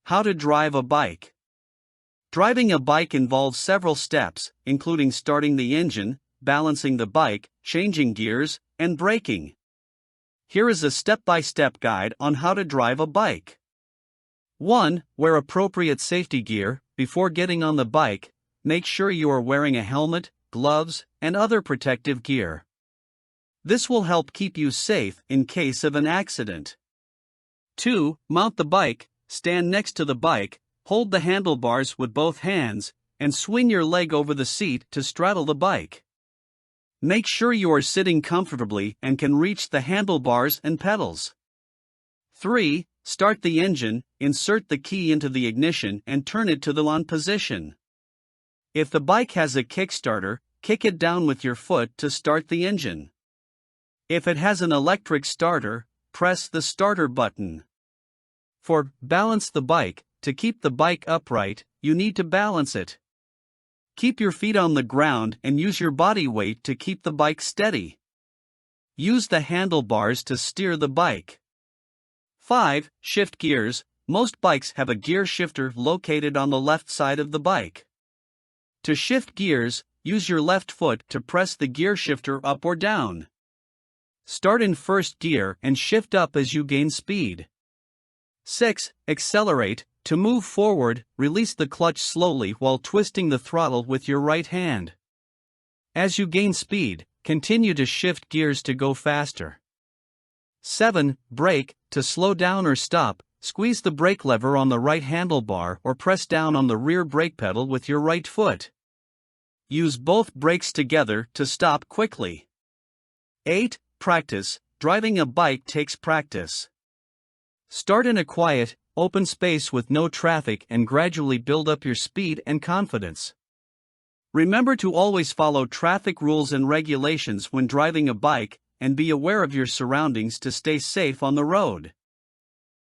How to drive a bike. Driving a bike involves several steps, including starting the engine, balancing the bike, changing gears, and braking. Here is a step-by-step guide on how to drive a bike. 1. Wear appropriate safety gear. Before getting on the bike, make sure you are wearing a helmet, gloves, and other protective gear. This will help keep you safe in case of an accident. 2. Mount the bike. Stand next to the bike, hold the handlebars with both hands, and swing your leg over the seat to straddle the bike. Make sure you are sitting comfortably and can reach the handlebars and pedals. 3. Start the engine. Insert the key into the ignition and turn it to the on position. If the bike has a kickstarter, kick it down with your foot to start the engine. If it has an electric starter, press the starter button. 4. Balance the bike. To keep the bike upright, you need to balance it. Keep your feet on the ground and use your body weight to keep the bike steady. Use the handlebars to steer the bike. 5. Shift gears. Most bikes have a gear shifter located on the left side of the bike. To shift gears, use your left foot to press the gear shifter up or down. Start in first gear and shift up as you gain speed. 6. Accelerate. To move forward, release the clutch slowly while twisting the throttle with your right hand. As you gain speed, continue to shift gears to go faster. 7. Brake. To slow down or stop, squeeze the brake lever on the right handlebar or press down on the rear brake pedal with your right foot. Use both brakes together to stop quickly. 8. Practice. Driving a bike takes practice. Start in a quiet, open space with no traffic and gradually build up your speed and confidence. Remember to always follow traffic rules and regulations when driving a bike, and be aware of your surroundings to stay safe on the road.